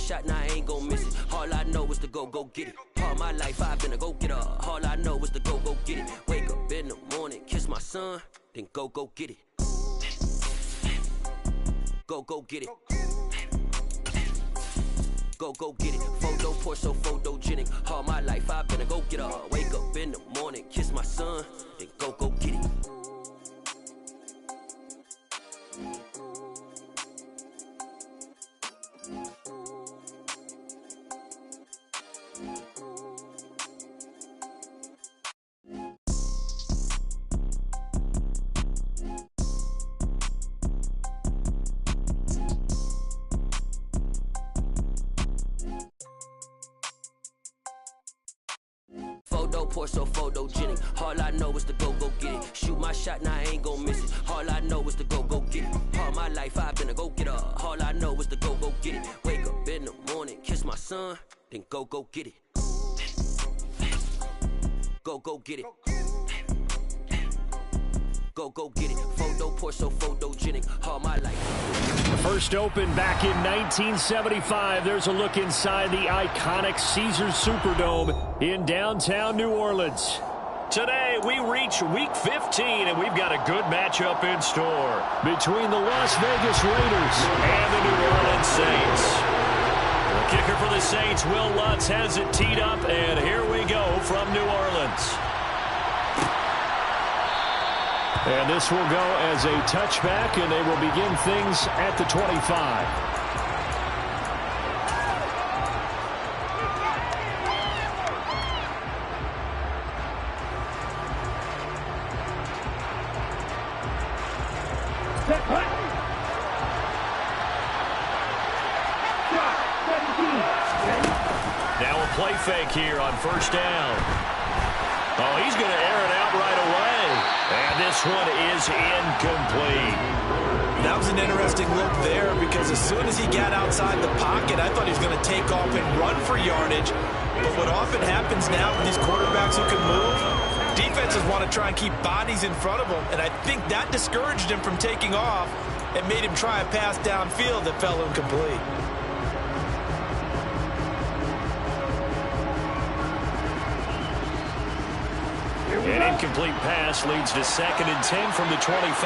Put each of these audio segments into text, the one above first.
shot, now I ain't gon' miss it. All I know is to go get it. All my life I've been a go-getter. All I know is to go get it. Wake up in the morning, kiss my son, then go get it. Go get it. Go get it. Photo poor, so photogenic. All my life I've been a go-getter. Wake up in the morning, kiss my son, then go get it. Photo poor, so photogenic. All I know is to go get it. Shoot my shot, now I ain't gon' miss it. All I know is to go get it. All my life I've been a go-getter. All I know is to go get it. Wake up in the morning, kiss my son, then go get it. Go get it. Go get it. Photo poor, so photogenic. All my life. First opened back in 1975. There's a look inside the iconic Caesars Superdome in downtown New Orleans. Today, we reach Week 15, and we've got a good matchup in store between the Las Vegas Raiders and the New Orleans Saints. The kicker for the Saints, Will Lutz, has it teed up, and here we go from New Orleans. And this will go as a touchback, and they will begin things at the 25. Now a play fake here on first down. Oh, he's going to air it out right away. And this one is incomplete. That was an interesting look there because as soon as he got outside the pocket, I thought he was going to take off and run for yardage. But what often happens now with these quarterbacks who can move, defenses want to try and keep bodies in front of them. And I think that discouraged him from taking off and made him try a pass downfield that fell incomplete. An incomplete pass leads to 2nd and 10 from the 25.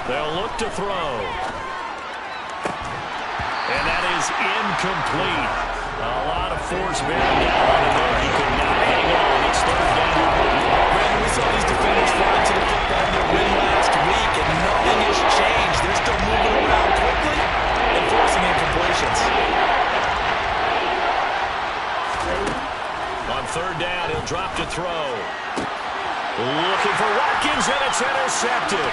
They'll look to throw. And that is incomplete. A lot of force bearing down on him there. He could not hang on. It's 3rd down. Brandon, we saw these defenders fly into the football in their win last week, and nothing has changed. They're still moving around quickly and forcing incompletions. On 3rd down, he'll drop to throw. Looking for Watkins, and it's intercepted.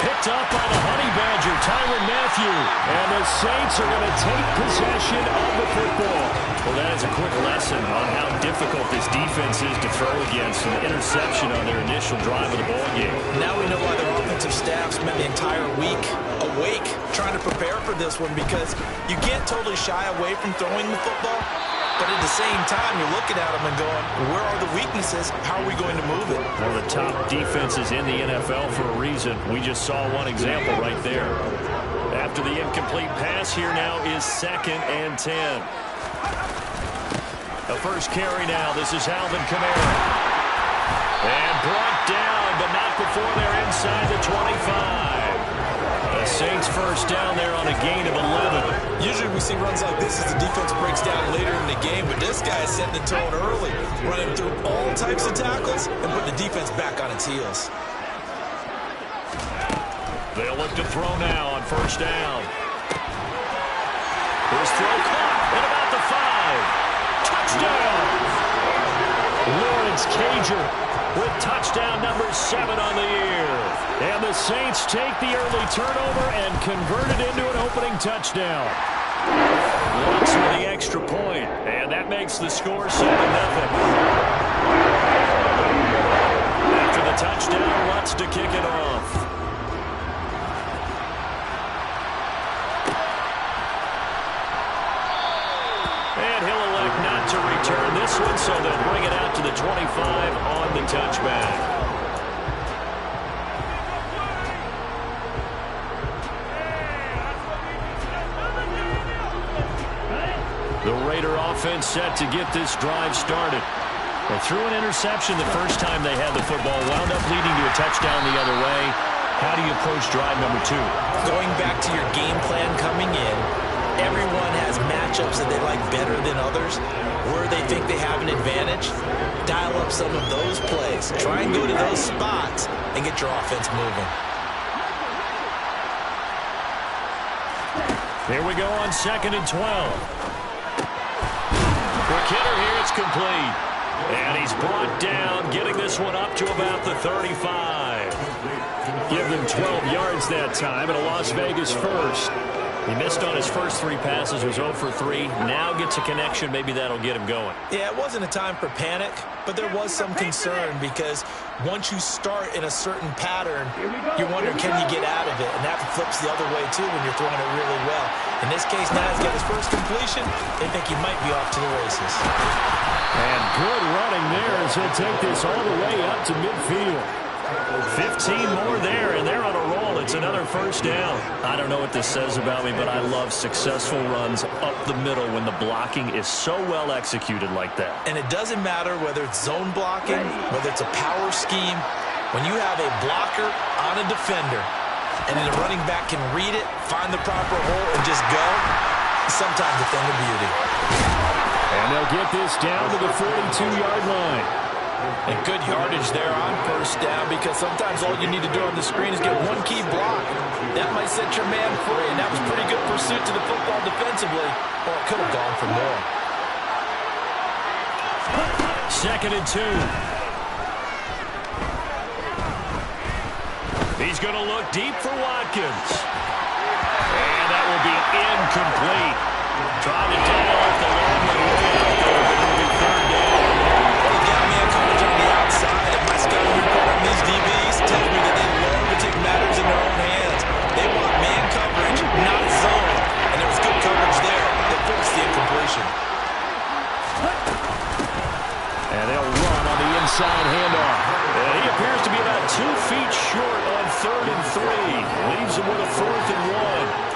Picked up by the Honey Badger, Tyrann Mathieu. And the Saints are going to take possession of the football. Well, that is a quick lesson on how difficult this defense is to throw against. An interception on their initial drive of the ballgame. Now we know why their offensive staff spent the entire week awake trying to prepare for this one, because you can't totally shy away from throwing the football. But at the same time, you're looking at them and going, where are the weaknesses? How are we going to move it? One of the top defenses in the NFL for a reason. We just saw one example right there. After the incomplete pass, here now is 2nd and 10. The first carry now. This is Alvin Kamara. And brought down, but not before they're inside the 25. The Saints first down there on a gain of 11. Usually we see runs like this as the defense breaks down later in the game, but this guy is setting the tone early, running through all types of tackles and putting the defense back on its heels. They'll look to throw now on first down. His throw caught at about the 5. Touchdown! Lawrence Cager with touchdown number 7 on the year. And the Saints take the early turnover and convert it into an opening touchdown. Lutz with the extra point, and that makes the score 7-0. After the touchdown, Lutz to kick it off. And he'll elect not to return this one, so they'll bring it out to the 25 on the touchback. The Raider offense set to get this drive started. They threw an interception the first time they had the football, wound up leading to a touchdown the other way. How do you approach drive number 2? Going back to your game plan coming in, everyone has matchups that they like better than others, where they think they have an advantage. Dial up some of those plays. Try and go to those spots and get your offense moving. Here we go on 2nd and 12. For Kidder here, it's complete. And he's brought down, getting this one up to about the 35. Give them 12 yards that time, and a Las Vegas first. He missed on his first 3 passes, was 0 for 3. Now gets a connection. Maybe that'll get him going. Yeah, it wasn't a time for panic, but there was some concern because once you start in a certain pattern, you wonder, can you get out of it? And that flips the other way, too, when you're throwing it really well. In this case, now he's got his first completion. They think he might be off to the races. And good running there as he'll take this all the way up to midfield. 15 more there, and they're on a roll. It's another first down. I don't know what this says about me, but I love successful runs up the middle when the blocking is so well executed like that. And it doesn't matter whether it's zone blocking, whether it's a power scheme. When you have a blocker on a defender, and then the running back can read it, find the proper hole, and just go, sometimes a thing of beauty. And they'll get this down to the 42-yard line. And good yardage there on first down, because sometimes all you need to do on the screen is get one key block. That might set your man free, and that was pretty good pursuit to the football defensively. Or it could have gone for more. 2nd and 2. He's going to look deep for Watkins. And that will be incomplete. Trying to dial off the long way out there, but it'll be 3rd down. Well, he got man coverage on the outside. And my scouting report on these DBs tells me that they learn to take matters in their own hands. They want man coverage, not zone. And there was good coverage there that forced the incompletion. And they'll run on the inside handoff. And he appears to be about 2 feet short on 3rd and 3. Leaves him with a 4th and 1.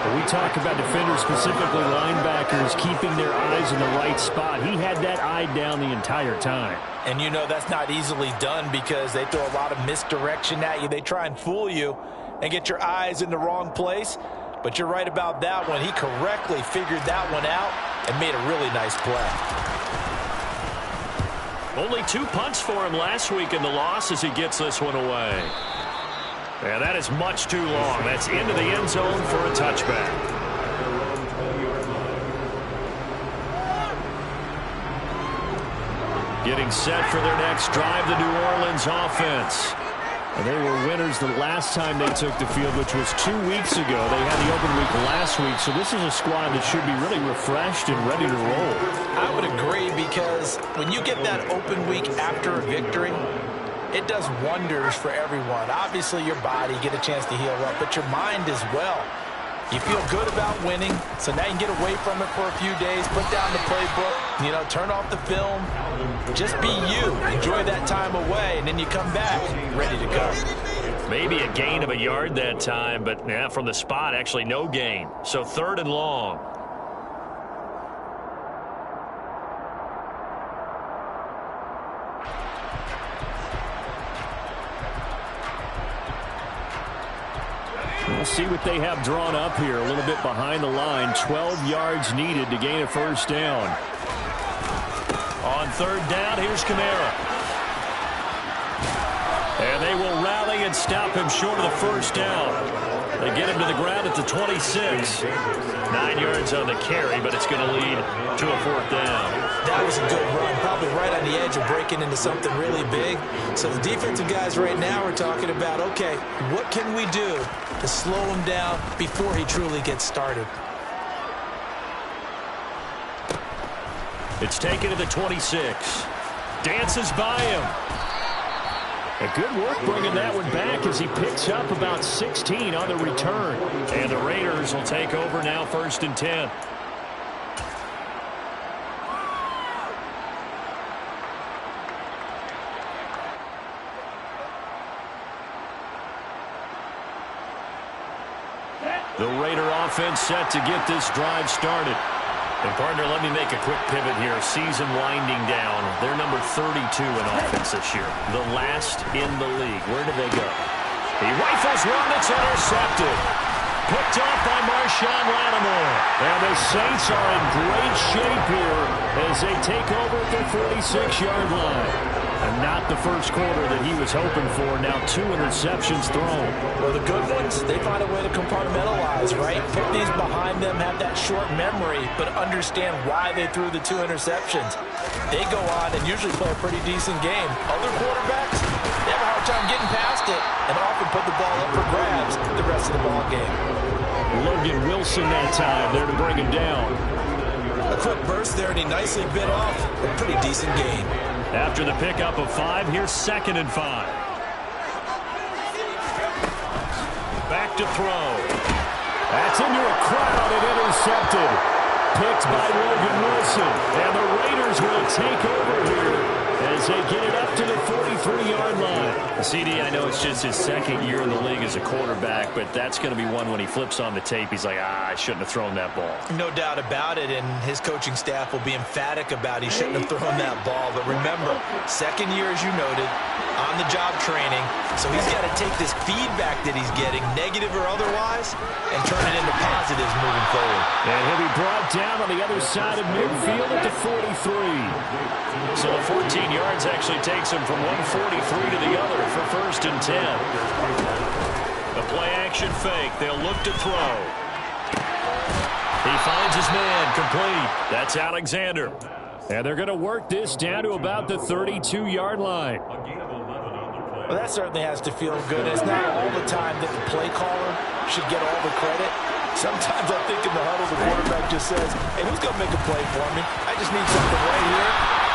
We talk about defenders, specifically linebackers, keeping their eyes in the right spot. He had that eye down the entire time. And you know that's not easily done because they throw a lot of misdirection at you. They try and fool you and get your eyes in the wrong place. But you're right about that one. He correctly figured that one out and made a really nice play. Only 2 punts for him last week in the loss as he gets this one away. And that is much too long. That's into the end zone for a touchback. Getting set for their next drive, the New Orleans offense. And they were winners the last time they took the field, which was 2 weeks ago. They had the open week last week, so this is a squad that should be really refreshed and ready to roll. I would agree, because when you get that open week after a victory, it does wonders for everyone. Obviously, your body, get a chance to heal up, but your mind as well. You feel good about winning, so now you can get away from it for a few days, put down the playbook, turn off the film, just be you. Enjoy that time away, and then you come back ready to go. Maybe a gain of a yard that time, but yeah, from the spot, actually no gain. So 3rd and long. We'll see what they have drawn up here. A little bit behind the line. 12 yards needed to gain a first down. On 3rd down, here's Kamara. And they will rally and stop him short of the first down. They get him to the ground at the 26. 9 yards on the carry, but it's going to lead to a 4th down. That was a good run, probably right on the edge of breaking into something really big. So the defensive guys right now are talking about, okay, what can we do to slow him down before he truly gets started? It's taken to the 26. Dances by him. A good work bringing that one back as he picks up about 16 on the return. And the Raiders will take over now, 1st and 10. The Raider offense set to get this drive started. And, partner, let me make a quick pivot here. Season winding down. They're number 32 in offense this year. The last in the league. Where do they go? He rifles one that's intercepted. Picked off by Marshawn Lattimore. And the Saints are in great shape here as they take over at their 46-yard line. And not the first quarter that he was hoping for. Now 2 interceptions thrown. Well, the good ones, they find a way to compartmentalize, right? Put these behind them, have that short memory, but understand why they threw the 2 interceptions. They go on and usually play a pretty decent game. Other quarterbacks, they have a hard time getting past it and often put the ball up for grabs the rest of the ball game. Logan Wilson that time there to bring him down. A quick burst there, and he nicely bit off a pretty decent gain. After the pickup of 5, here's 2nd and 5. Back to throw. That's into a crowd and intercepted. Picked by Logan Wilson. And the Raiders will take over here as they get it up to the 43-yard line. CD, I know it's just his 2nd year in the league as a quarterback, but that's going to be one when he flips on the tape. He's like, I shouldn't have thrown that ball. No doubt about it, and his coaching staff will be emphatic about he shouldn't have thrown that ball. But remember, 2nd year, as you noted, on-the-job training, so he's got to take this feedback that he's getting, negative or otherwise, and turn it into positives moving forward. And he'll be brought down on the other side of midfield at the 43. So the 14 yards actually takes him from 143 to the other for 1st and 10. The play-action fake. They'll look to throw. He finds his man complete. That's Alexander. And they're going to work this down to about the 32-yard line. Well, that certainly has to feel good. It's not all the time that the play caller should get all the credit. Sometimes I think in the huddle the quarterback just says, hey, who's going to make a play for me? I just need something right here.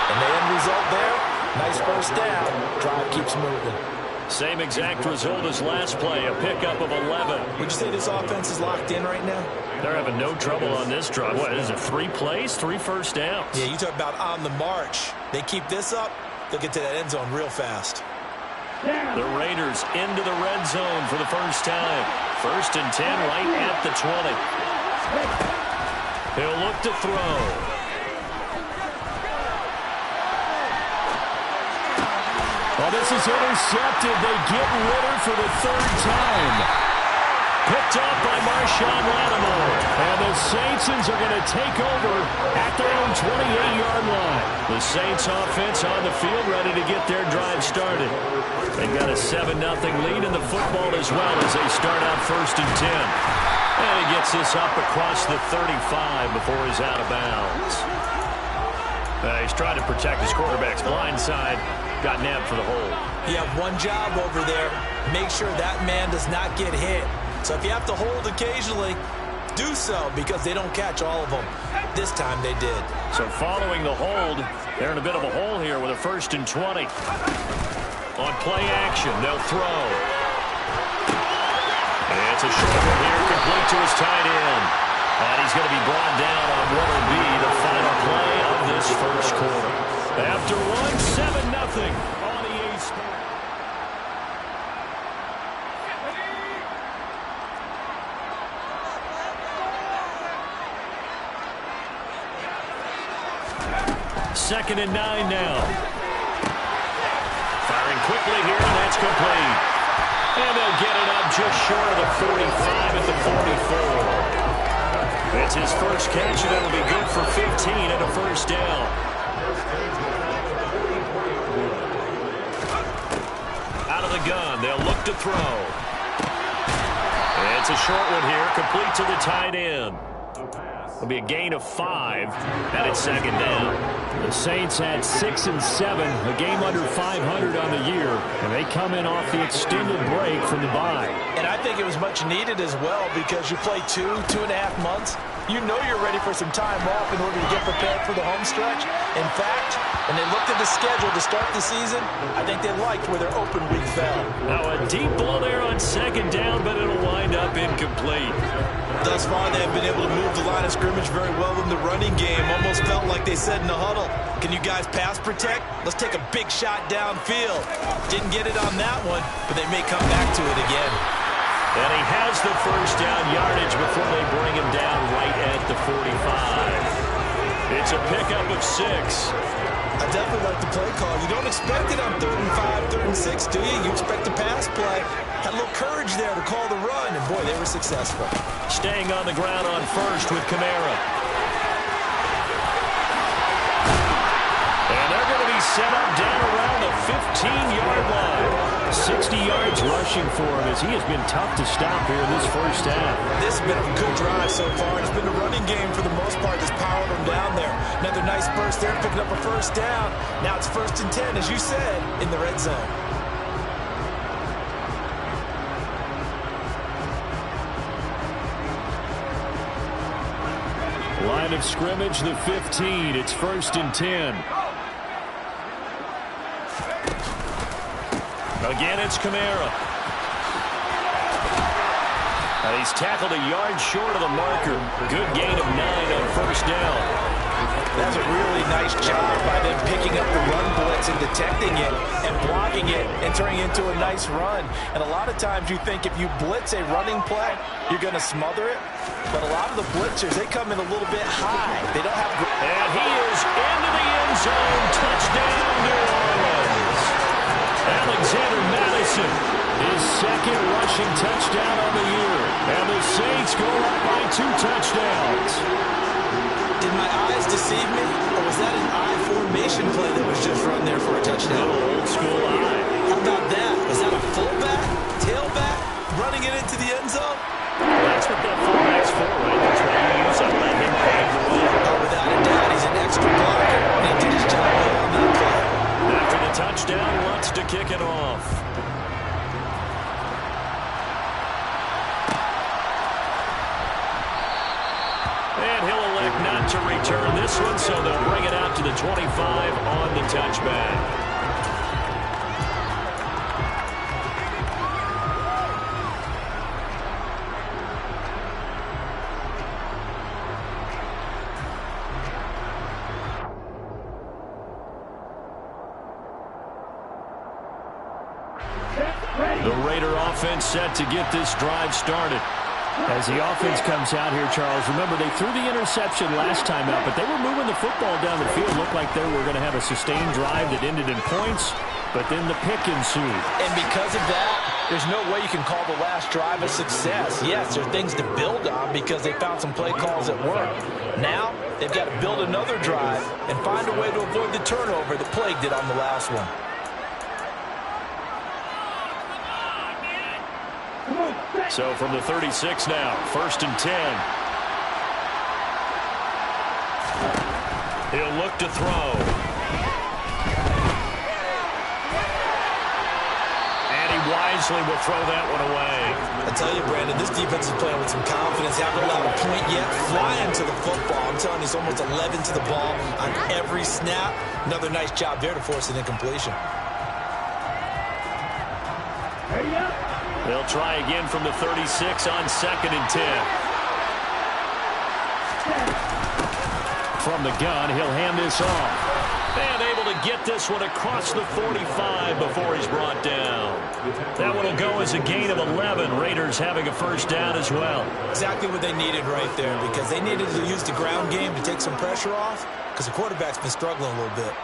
And the end result there, nice first down. Drive keeps moving. Same exact result as last play, a pickup of 11. Would you say this offense is locked in right now? They're having no trouble on this drive. What, is it 3 plays, 3 first downs? Yeah, you talk about on the march. They keep this up, they'll get to that end zone real fast. The Raiders into the red zone for the first time. 1st and 10 right at the 20. He'll look to throw. Oh, this is intercepted. They get Ritter for the 3rd time. Picked off by Marshawn Lattimore. And the Saints are going to take over at their own 28-yard line. The Saints offense on the field ready to get their drive started. They've got a 7-0 lead in the football as well as they start out 1st and 10. And he gets this up across the 35 before he's out of bounds. He's trying to protect his quarterback's blind side. Got nabbed for the hold. You have one job over there. Make sure that man does not get hit. So if you have to hold occasionally, do so because they don't catch all of them. This time they did. So following the hold, they're in a bit of a hole here with a 1st and 20. On play action, they'll throw. And it's a short one here, complete to his tight end. And he's going to be brought down on what will be the final play of this first quarter. After one, 7-0 on the A Sports. Second and 9 now. Firing quickly here, and that's complete. And they'll get it up just short of the 45 at the 44. It's his first catch, and it'll be good for 15 and a 1st down. Out of the gun, they'll look to throw. And it's a short one here, complete to the tight end. It'll be a gain of 5, and it's 2nd down. The Saints had 6 and 7, a game under 500 on the year, and they come in off the extended break from the bye. And I think it was much needed as well because you play 2.5 months. You know you're ready for some time off in order to get prepared for the home stretch. In fact, when they looked at the schedule to start the season, I think they liked where their open week fell. Now a deep ball there on 2nd down, but it'll wind up incomplete. Thus far, they have been able to move the line of scrimmage very well in the running game. Almost felt like they said in the huddle, can you guys pass protect? Let's take a big shot downfield. Didn't get it on that one, but they may come back to it again. And he has the 1st down yardage before they bring him down right at the 45. It's a pickup of 6. I definitely like the play call. You don't expect it on 3rd and 5, 3rd and 6, do you? You expect a pass play. Had a little courage there to call the run, and boy, they were successful. Staying on the ground on 1st with Kamara. And they're going to be set up down around the 15-yard line. 60 yards rushing for him as he has been tough to stop here in this first half. This has been a good drive so far, and it's been a running game for the most part that's powered them down there. Another nice burst there, picking up a 1st down. Now it's 1st and 10, as you said, in the red zone. Line of scrimmage, the 15. It's 1st and 10. Again, it's Kamara. And he's tackled a yard short of the marker. Good gain of 9 on 1st down. That's a really nice job by them picking up the run blitz and detecting it and blocking it and turning it into a nice run. And a lot of times you think if you blitz a running play, you're going to smother it. But a lot of the blitzers, they come in a little bit high. They don't have... And he is into the end zone. Touchdown, New Orleans. Alexander Madison, his 2nd rushing touchdown of the year. And the Saints go up by 2 touchdowns. Did my eyes deceive me? Or was that an I formation play that was just run there for a touchdown? Old school eye. How about that? Was that a fullback, tailback, running it into the end zone? That's what that fullback's for, right? That's why you use it. Let him pave the way. Oh, without a doubt, he's an extra blocker. And he did his job well on that play. After the touchdown, wants to kick it off. And he'll elect not to return this one, so they'll bring it out to the 25 on the touchback. The Raider offense set to get this drive started. As the offense comes out here, Charles, remember they threw the interception last time out, but they were moving the football down the field. Looked like they were going to have a sustained drive that ended in points, but then the pick ensued. And because of that, there's no way you can call the last drive a success. Yes, there are things to build on because they found some play calls that work. Now, they've got to build another drive and find a way to avoid the turnover that plagued it on the last one. So from the 36 now, 1st and 10. He'll look to throw. And he wisely will throw that one away. I tell you, Brandon, this defense is playing with some confidence. Haven't allowed a point yet. Flying to the football. I'm telling you, it's almost 11 to the ball on every snap. Another nice job there to force an incompletion. They'll try again from the 36 on 2nd and 10. From the gun, he'll hand this off. And able to get this one across the 45 before he's brought down. That one will go as a gain of 11. Raiders having a 1st down as well. Exactly what they needed right there because they needed to use the ground game to take some pressure off because the quarterback's been struggling a little bit.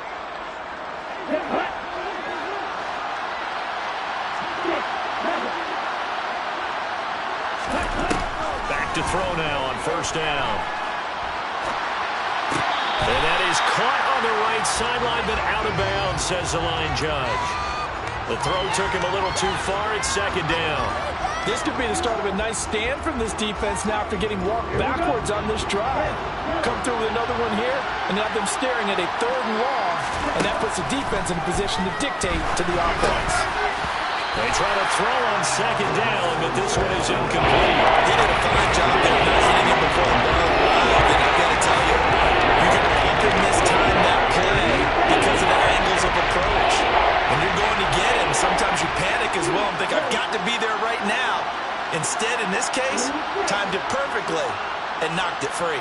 Back to throw now on 1st down. And that is caught on the right sideline, but out of bounds, says the line judge. The throw took him a little too far. It's 2nd down. This could be the start of a nice stand from this defense now after getting walked backwards on this drive. Come through with another one here, and have them staring at a 3rd and long, and that puts the defense in a position to dictate to the offense. They try to throw on 2nd down, but this one is incomplete. He did a fine job there, not hitting him before the ball arrived, and I've got to tell you, you can often mistime that play because of the angles of approach. When you're going to get him, sometimes you panic as well and think, I've got to be there right now. Instead, in this case, timed it perfectly and knocked it free.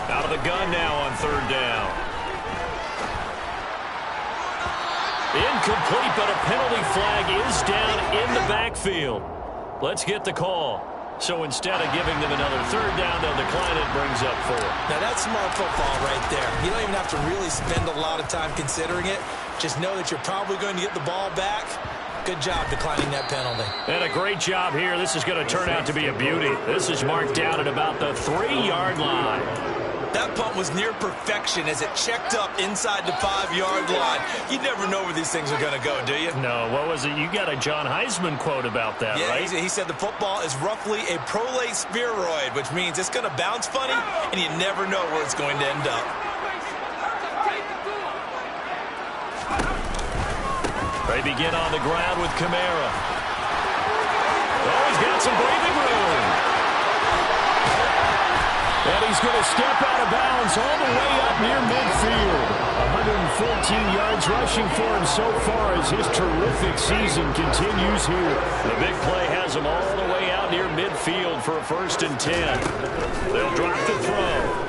Out of the gun now on 3rd down. Incomplete, but a penalty flag is down in the backfield. Let's get the call. So instead of giving them another third down, they'll decline it, brings up 4. Now that's smart football right there. You don't even have to really spend a lot of time considering it. Just know that you're probably going to get the ball back. Good job declining that penalty. And a great job here. This is going to turn out to be a beauty. This is marked down at about the 3-yard line. That punt was near perfection as it checked up inside the 5-yard line. You never know where these things are going to go, do you? No, what was it? You got a John Heisman quote about that, yeah, right? He said the football is roughly a prolate spheroid, which means it's going to bounce funny, and you never know where it's going to end up. They begin on the ground with Kamara. Oh, he's got some breathing room. And he's going to step out of bounds all the way up near midfield. 114 yards rushing for him so far as his terrific season continues here. The big play has him all the way out near midfield for a 1st and 10. They'll drop the throw.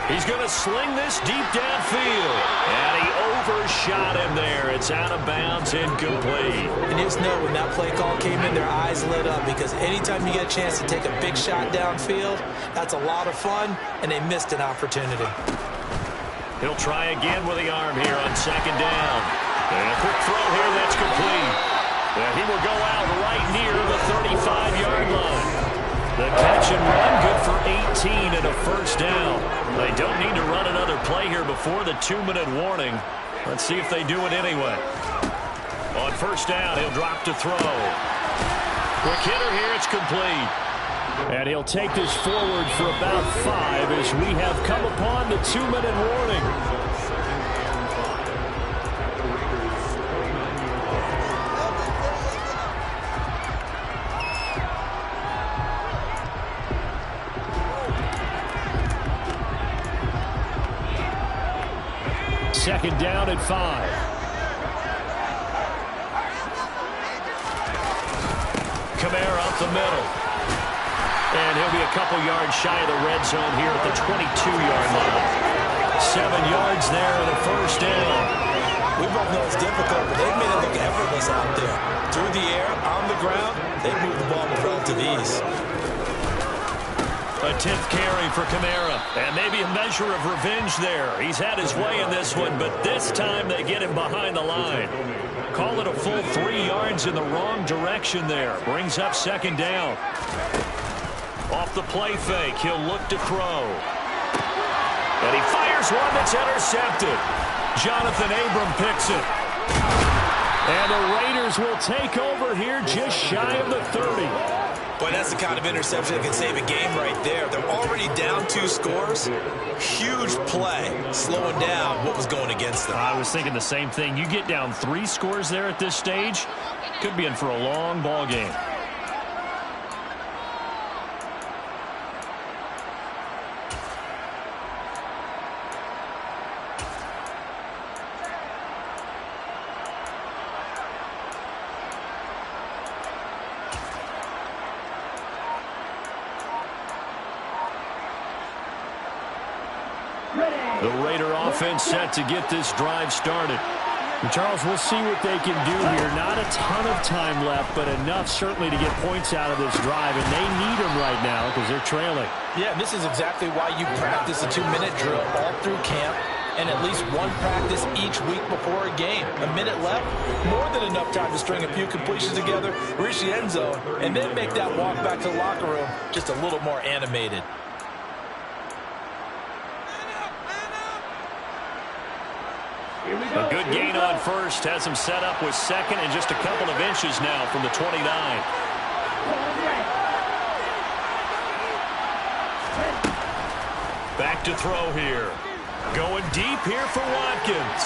He's going to sling this deep downfield. And he overshot him there. It's out of bounds, incomplete. And just know when that play call came in, their eyes lit up because anytime you get a chance to take a big shot downfield, that's a lot of fun, and they missed an opportunity. He'll try again with the arm here on 2nd down. And a quick throw here that's complete. And he will go out right near the 35-yard line. The catch and run, good for 18 and a 1st down. They don't need to run another play here before the 2-minute warning. Let's see if they do it anyway. On 1st down, he'll drop to throw. Quick hitter here, it's complete. And he'll take this forward for about 5 as we have come upon the 2-minute warning. Second down at 5. Kamara up the middle. And he'll be a couple yards shy of the red zone here at the 22-yard line. 7 yards there and a 1st down. We both know it's difficult, but they've made it look effortless out there. Through the air, on the ground, they move the ball with relative ease. A 10th carry for Kamara. And maybe a measure of revenge there. He's had his way in this one, but this time they get him behind the line. Call it a full 3 yards in the wrong direction there. Brings up 2nd down. Off the play fake, he'll look to throw. And he fires one that's intercepted. Jonathan Abram picks it. And the Raiders will take over here just shy of the 30. Boy, that's the kind of interception that can save a game right there. They're already down 2 scores. Huge play, slowing down what was going against them. I was thinking the same thing. You get down 3 scores there at this stage, could be in for a long ball game. The Raider offense set to get this drive started. And Charles, we'll see what they can do here. Not a ton of time left, but enough certainly to get points out of this drive, and they need them right now because they're trailing. Yeah, this is exactly why you practice a 2-minute drill all through camp and at least one practice each week before a game. A minute left, more than enough time to string a few completions together, reach the end zone, and then make that walk back to the locker room just a little more animated. A good gain on first has him set up with 2nd and just a couple of inches now from the 29. Back to throw here. Going deep here for Watkins.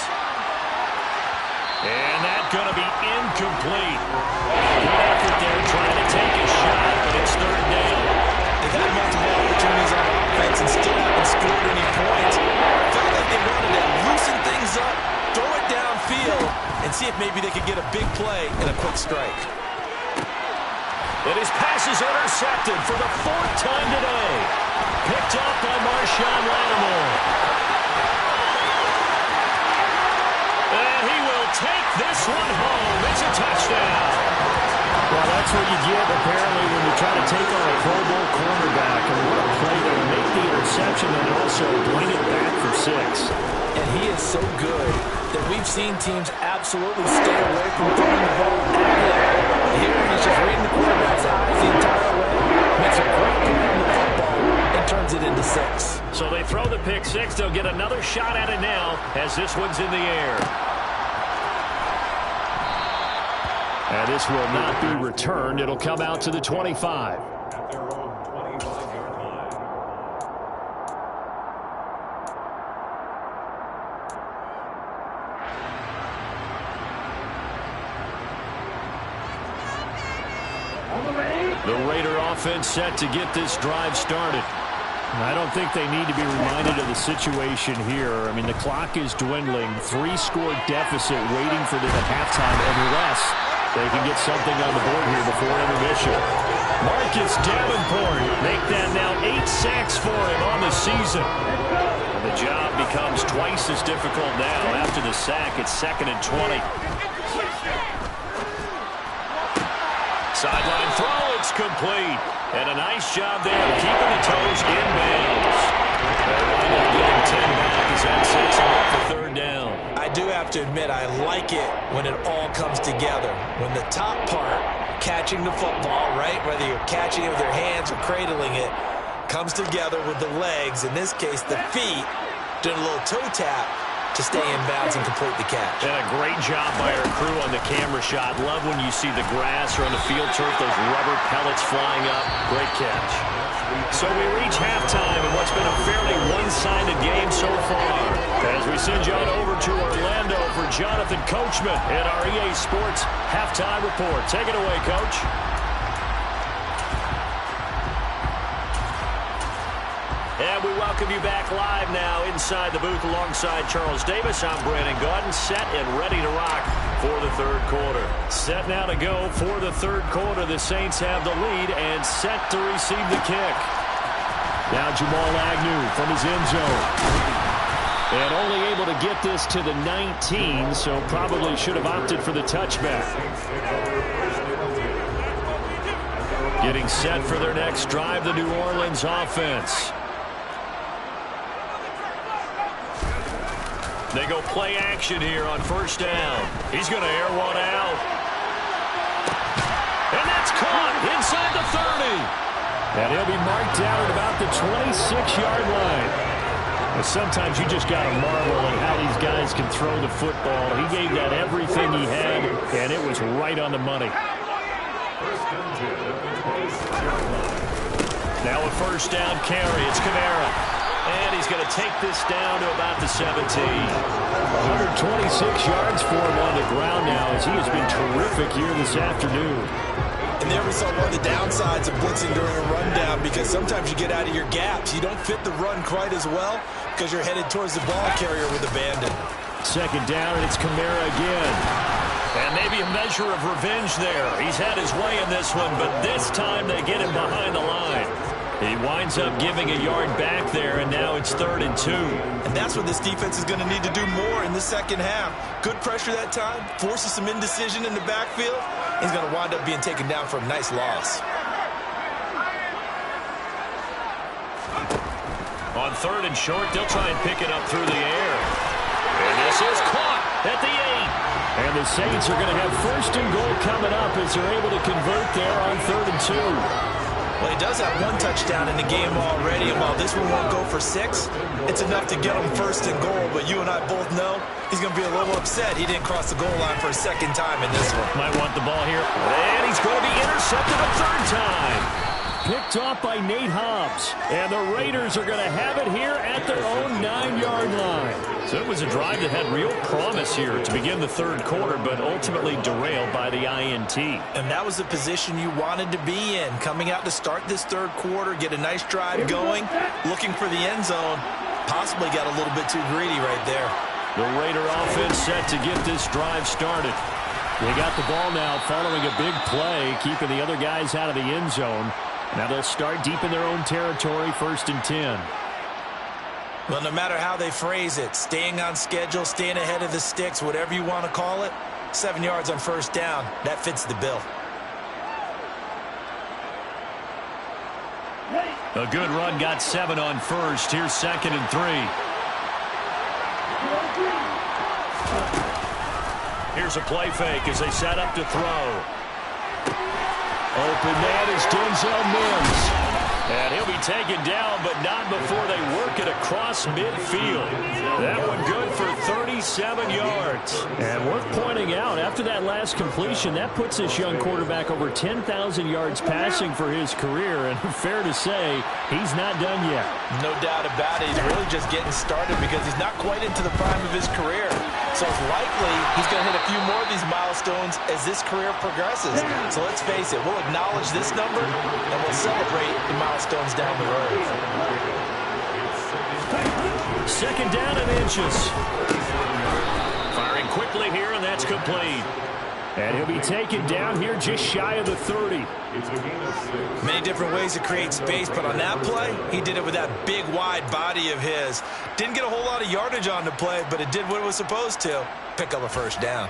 And that's going to be incomplete. Good effort there trying to take a shot, but it's 3rd down. They've had multiple opportunities on offense and still haven't scored any points. Felt like they wanted to loosen things up, throw it downfield, and see if maybe they could get a big play and a quick strike. And his pass is intercepted for the 4th time today. Picked up by Marshawn Lattimore. And he will take this one home. It's a touchdown. Well, that's what you get, apparently, when you try to take so good that we've seen teams absolutely stay away from throwing the ball at him. Here he's just reading the quarterback's eyes the entire way, makes a great play on the football, and turns it into 6. So they throw the pick 6. They'll get another shot at it now as this one's in the air. And this will not be returned. It'll come out to the 25. The Raider offense set to get this drive started. I don't think they need to be reminded of the situation here. I mean, the clock is dwindling. 3-score deficit waiting for them at halftime unless they can get something on the board here before intermission. Marcus Davenport make that now 8 sacks for him on the season. And the job becomes twice as difficult now. After the sack, it's 2nd and 20. Sideline throw, it's complete. And a nice job there keeping the toes in bounds. They'll wind up getting 10 back as that sets them up for 3rd down. I do have to admit, I like it when it all comes together. When the top part, catching the football, right, whether you're catching it with your hands or cradling it, comes together with the legs, in this case the feet, doing a little toe tap to stay in bounds and complete the catch. And a great job by our crew on the camera shot. Love when you see the grass or on the field turf, those rubber pellets flying up. Great catch. So we reach halftime in what's been a fairly one-sided game so far. As we send you on over to Orlando for Jonathan Coachman at our EA Sports Halftime Report. Take it away, Coach. And we welcome you back live now inside the booth alongside Charles Davis. I'm Brandon Gaudin, set and ready to rock for the 3rd quarter. Set now to go for the 3rd quarter. The Saints have the lead and set to receive the kick. Now Jamal Agnew from his end zone. And only able to get this to the 19, so probably should have opted for the touchback. Getting set for their next drive, the New Orleans offense. They go play action here on 1st down. He's going to air one out. And that's caught inside the 30. And he'll be marked down at about the 26-yard line. And sometimes you just got to marvel at how these guys can throw the football. He gave that everything he had, and it was right on the money. Now a 1st down carry. It's Kamara. And he's going to take this down to about the 17. 126 yards for him on the ground now as he has been terrific here this afternoon. And there we saw one of the downsides of blitzing during a rundown, because sometimes you get out of your gaps. You don't fit the run quite as well because you're headed towards the ball carrier with abandon. 2nd down, and it's Kamara again. And maybe a measure of revenge there. He's had his way in this one, but this time they get him behind the line. He winds up giving a yard back there, and now it's 3rd and 2. And that's what this defense is going to need to do more in the 2nd half. Good pressure that time, forces some indecision in the backfield. He's going to wind up being taken down for a nice loss. On 3rd and short, they'll try and pick it up through the air. And this is caught at the 8. And the Saints are going to have 1st and goal coming up as they're able to convert there on 3rd and 2. Well, he does have 1 touchdown in the game already, and while this one won't go for 6, it's enough to get him 1st and goal. But you and I both know he's going to be a little upset he didn't cross the goal line for a 2nd time in this one. Might want the ball here. And he's going to be intercepted a 3rd time. Picked off by Nate Hobbs. And the Raiders are going to have it here at their own 9-yard line. So it was a drive that had real promise here to begin the 3rd quarter, but ultimately derailed by the INT. And that was the position you wanted to be in. Coming out to start this 3rd quarter, get a nice drive going, looking for the end zone. Possibly got a little bit too greedy right there. The Raider offense set to get this drive started. They got the ball now following a big play, keeping the other guys out of the end zone. Now they'll start deep in their own territory, 1st and 10. Well, no matter how they phrase it, staying on schedule, staying ahead of the sticks, whatever you want to call it, 7 yards on 1st down, that fits the bill. A good run got 7 on 1st. Here's 2nd and 3. Here's a play fake as they set up to throw. Open man is Denzel Mims. And he'll be taken down, but not before they work it across midfield. That one good for 37 yards. And worth pointing out, after that last completion, that puts this young quarterback over 10,000 yards passing for his career. And fair to say, he's not done yet. No doubt about it. He's really just getting started because he's not quite into the prime of his career. So it's likely he's going to hit a few more of these milestones as this career progresses. So let's face it, we'll acknowledge this number and we'll celebrate the milestones down the road. Second down and inches. Firing quickly here, and that's complete. And he'll be taken down here just shy of the 30. Many different ways to create space, but on that play, he did it with that big, wide body of his. Didn't get a whole lot of yardage on the play, but it did what it was supposed to. Pick up a first down.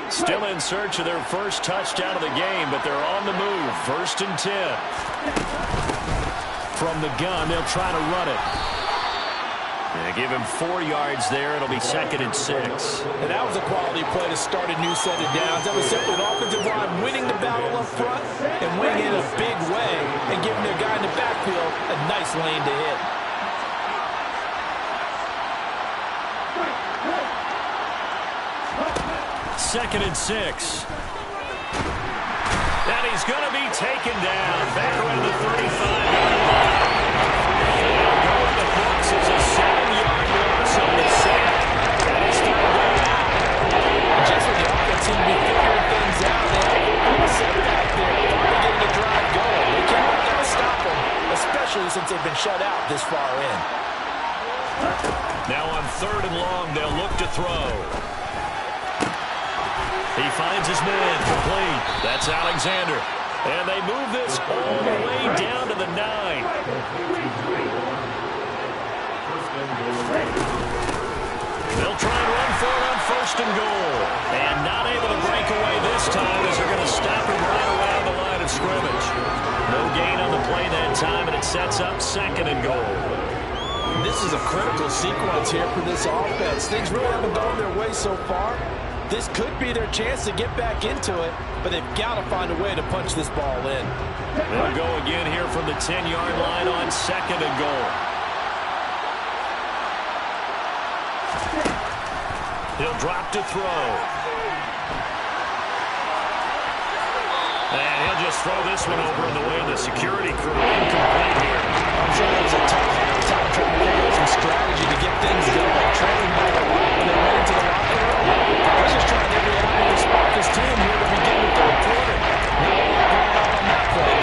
Still in search of their first touchdown of the game, but they're on the move. 1st and 10. From the gun, they'll try to run it. They give him 4 yards there. It'll be 2nd and 6. And that was a quality play to start a new set of downs. That was simply an offensive line winning the battle up front and winning in a big way and giving their guy in the backfield a nice lane to hit. Second and 6. And he's going to be taken down. Back around the 35-yard line. They'll go in the books as a 7-yard loss on the set. And it's 3rd down. Just when the offense seemed to be figuring things out, they had a little setback there. Finally getting the drive going. They can't let that stop them, especially since they've been shut out this far in. Now on 3rd and long, they'll look to throw. He finds his man complete. That's Alexander. And they move this all the way down to the 9. They'll try and run for it on 1st and goal. And not able to break away this time as they're going to stop him right around the line of scrimmage. No gain on the play that time, and it sets up 2nd and goal. This is a critical sequence here for this offense. Things really haven't gone their way so far. This could be their chance to get back into it, but they've got to find a way to punch this ball in. They'll go again here from the 10-yard line on 2nd and goal. He'll drop to throw. And he'll just throw this one over in the way of the security crew. Incomplete here. I'm sure that was a tough time trying to figure out some strategy to get things going. Trailing by a lot when they went into the locker room. They're just trying every avenue to spark this team here to begin the 3rd quarter. Now going out on that play.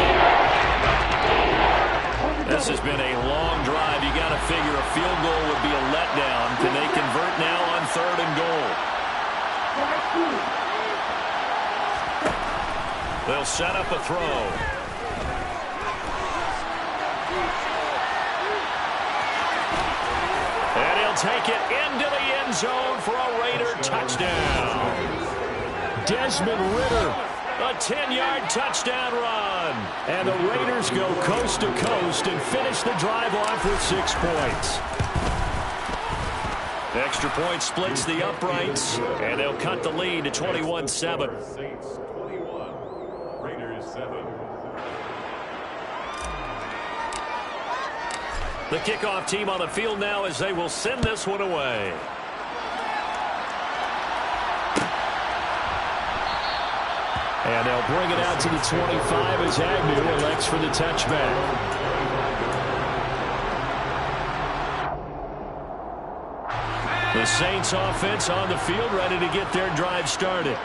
This has been a long drive. You got to figure a field goal would be a letdown. Can they convert now on 3rd and goal? They'll set up a throw. And he'll take it into the end zone for a Raider touchdown. Desmond Ridder, a 10-yard touchdown run. And the Raiders go coast to coast and finish the drive off with 6 points. Extra point splits the uprights, and they'll cut the lead to 21-7. The kickoff team on the field now as they will send this one away. And they'll bring it out to the 25 as Agnew elects for the touchback. The Saints offense on the field ready to get their drive started.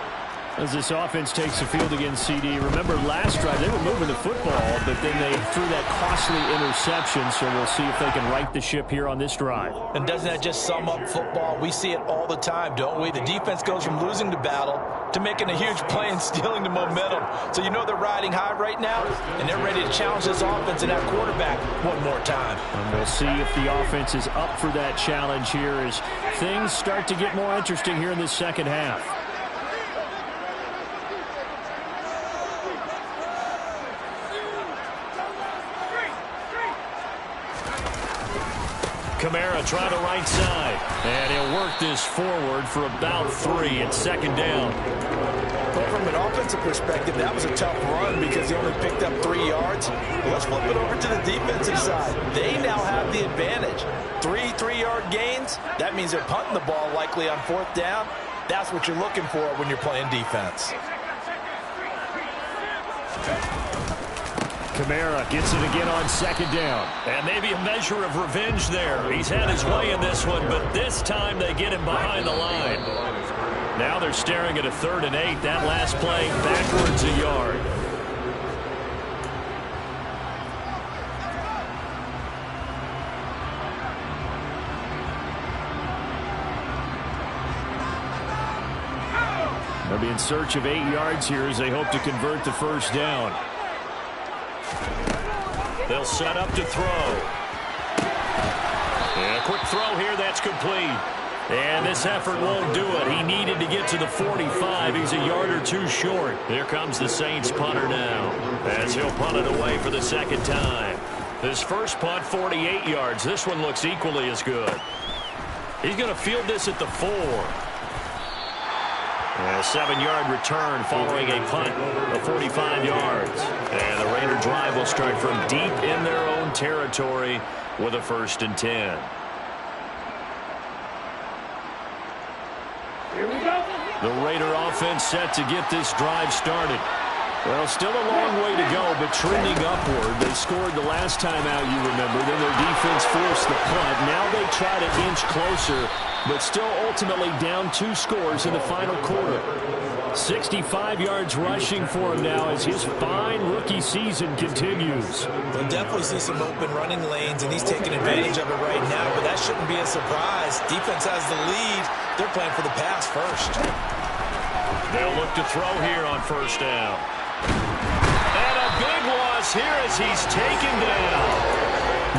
As this offense takes the field against CD. Remember last drive they were moving the football, but then they threw that costly interception, so we'll see if they can right the ship here on this drive. And doesn't that just sum up football? We see it all the time, don't we? The defense goes from losing the battle to making a huge play and stealing the momentum. So you know they're riding high right now, and they're ready to challenge this offense and that quarterback one more time. And we'll see if the offense is up for that challenge here as things start to get more interesting here in this second half. Kamara trying the right side. And he'll work this forward for about 3. It's second down. But from an offensive perspective, that was a tough run because he only picked up 3 yards. But let's flip it over to the defensive side. They now have the advantage. 3 3-yard gains. That means they're punting the ball likely on 4th down. That's what you're looking for when you're playing defense. Kamara gets it again on second down. And maybe a measure of revenge there. He's had his way in this one, but this time they get him behind the line. Now they're staring at a 3rd and 8. That last play backwards a yard. They'll be in search of 8 yards here as they hope to convert the first down. They'll set up to throw. And a quick throw here, that's complete. And this effort won't do it. He needed to get to the 45. He's a yard or 2 short. Here comes the Saints punter now, as he'll punt it away for the second time. His first punt, 48 yards. This one looks equally as good. He's going to field this at the 4. A 7-yard return following a punt of 45 yards. And the Raider drive will start from deep in their own territory with a 1st and 10. The Raider offense set to get this drive started. Well, still a long way to go, but trending upward. They scored the last time out, you remember. Then their defense forced the punt. Now they try to inch closer, but still ultimately down 2 scores in the final quarter. 65 yards rushing for him now as his fine rookie season continues. We'll definitely see some open running lanes, and he's taking advantage of it right now, but that shouldn't be a surprise. Defense has the lead. They're playing for the pass first. They'll look to throw here on 1st down. And a big loss here as he's taken down.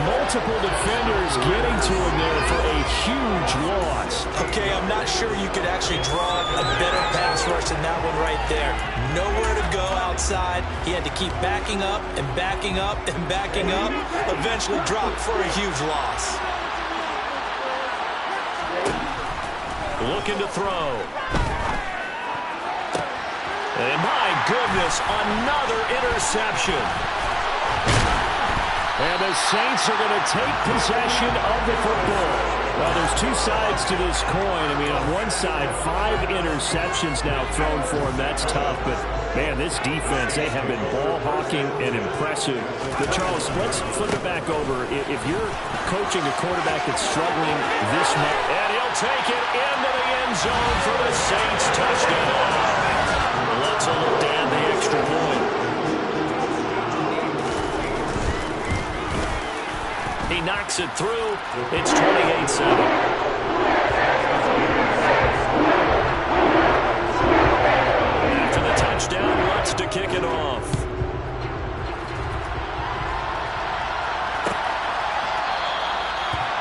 Multiple defenders getting to him there for a huge loss. Okay, I'm not sure you could actually draw a better pass rush than that one right there. Nowhere to go outside. He had to keep backing up and backing up and backing up. Eventually dropped for a huge loss. Looking to throw. And my goodness, another interception. And the Saints are going to take possession of the football. Well, there's 2 sides to this coin. I mean, on one side, 5 interceptions now thrown for him. That's tough, but, man, this defense, they have been ball hawking and impressive. But, Charles, let's flip it back over. If you're coaching a quarterback that's struggling this much, and he'll take it into the end zone for the Saints touchdown. Let's look down the extra point. He knocks it through. It's 28-7. After the touchdown, wants to kick it off.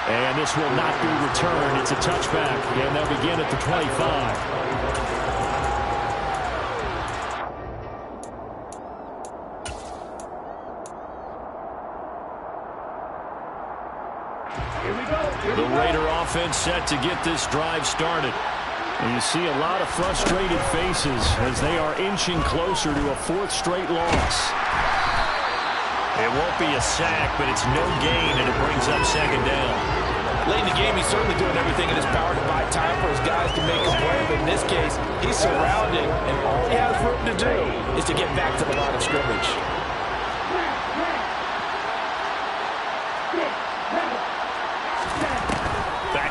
And this will not be returned. It's a touchback, and they'll begin at the 25. The Raider offense set to get this drive started. And you see a lot of frustrated faces as they are inching closer to a 4th straight loss. It won't be a sack, but it's no gain, and it brings up 2nd down. Late in the game, he's certainly doing everything in his power to buy time for his guys to make a play, but in this case, he's surrounding, and all he has room to do is to get back to the line of scrimmage.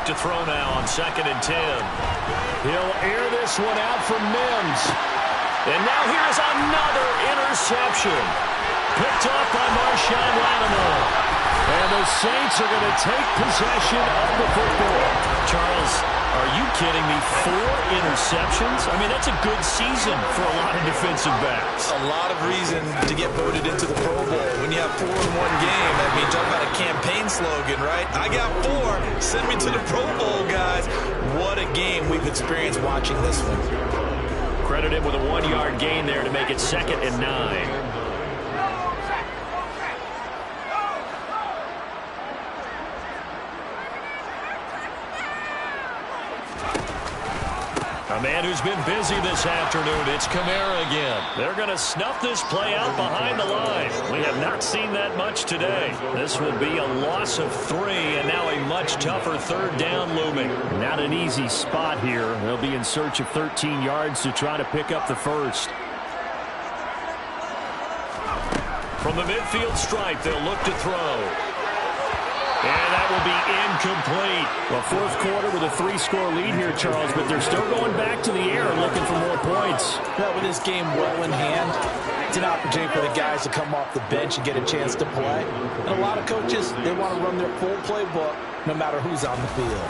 To throw now on 2nd and 10. He'll air this one out for Mims. And now here's another interception. Picked up by Marshawn Lattimore. And the Saints are going to take possession of the football. Charles, are you kidding me? 4 interceptions? I mean, that's a good season for a lot of defensive backs. A lot of reason to get voted into the Pro Bowl. When you have 4 in one game, I mean, talk about a campaign slogan, right? I got 4. Send me to the Pro Bowl, guys. What a game we've experienced watching this one. Credit him with a 1-yard gain there to make it 2nd and 9. A man who's been busy this afternoon. It's Kamara again. They're going to snuff this play out behind the line. We have not seen that much today. This will be a loss of 3, and now a much tougher third down looming. Not an easy spot here. They'll be in search of 13 yards to try to pick up the first. From the midfield stripe, they'll look to throw. And that will be incomplete. Well, fourth quarter with a 3-score lead here, Charles, but they're still going back to the air and looking for more points. Yeah, with this game well in hand, it's an opportunity for the guys to come off the bench and get a chance to play. And a lot of coaches, they want to run their full playbook no matter who's on the field.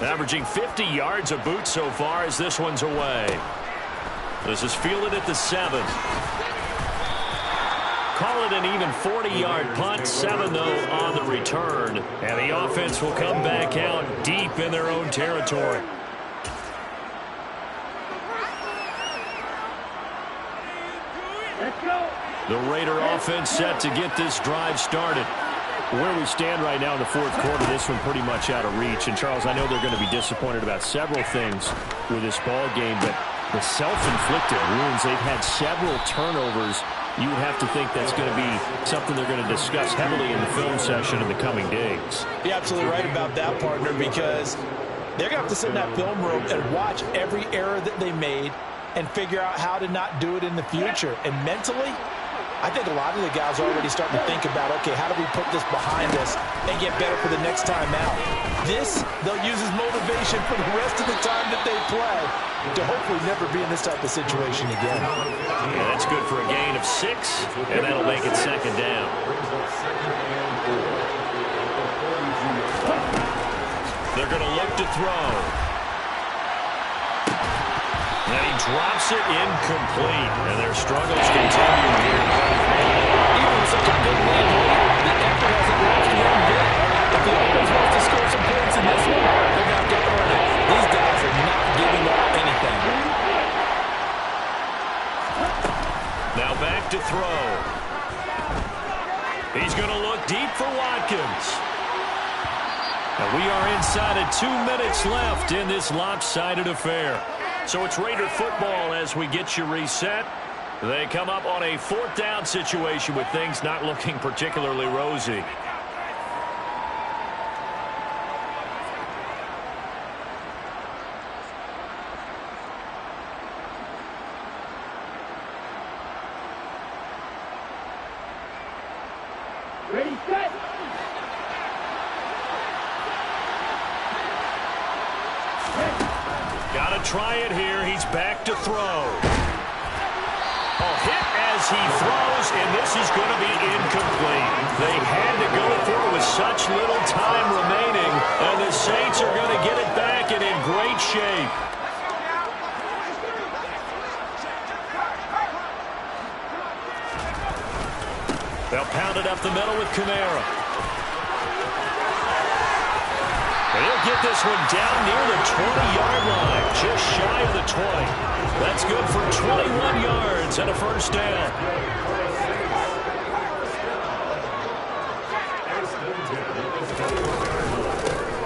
Averaging 50 yards a boot so far as this one's away. This is fielded at the 7. Call it an even 40-yard punt, 7 though on the return. And the offense will come back out deep in their own territory. Let's go. The Raider offense set to get this drive started. Where we stand right now in the fourth quarter, this one pretty much out of reach. And, Charles, I know they're going to be disappointed about several things with this ball game, but the self-inflicted wounds, they've had several turnovers. You would have to think that's going to be something they're going to discuss heavily in the film session in the coming days. You're absolutely right about that, partner, because they're going to have to sit in that film room and watch every error that they made and figure out how to not do it in the future. And mentally, I think a lot of the guys are already starting to think about, okay, how do we put this behind us and get better for the next time out? This, they'll use as motivation for the rest of the time that they play to hopefully never be in this type of situation again. Yeah, that's good for a gain of 6, and that'll make it second down. They're going to look to throw. And he drops it incomplete, and their struggles continue here. Even with such a good lead, the effort hasn't lost one bit. If the offense wants to score some points in this one, they're going to have to earn it. These guys are not giving up anything. Now back to throw. He's going to look deep for Watkins. And we are inside of 2 minutes left in this lopsided affair. So it's Raider football as we get you reset. They come up on a 4th down situation with things not looking particularly rosy. Ready, set. Got to try it here. He's back to throw. A hit as he throws, and this is going to be incomplete. They had to go for it with such little time remaining, and the Saints are going to get it back and in great shape. They'll pound it up the middle with Kamara. And he'll get this one down near the 20-yard line, just shy of the 20. That's good for 21 yards and a first down.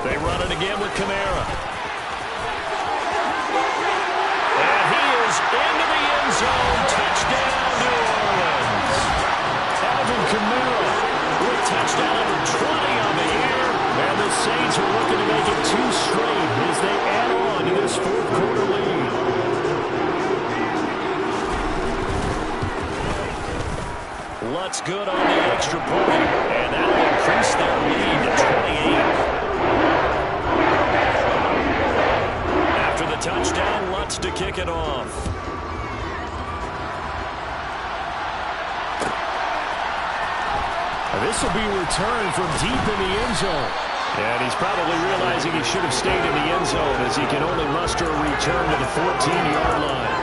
They run it again with Kamara. And he is into the end zone. Touchdown, New Orleans. Alvin Kamara with touchdown number 20 on the year. And the Saints are looking to make it 2 straight as they add on to this fourth quarter lead. Lutz good on the extra point, and that will increase their lead to 28. After the touchdown, Lutz to kick it off. This will be returned from deep in the end zone. And he's probably realizing he should have stayed in the end zone as he can only muster a return to the 14-yard line.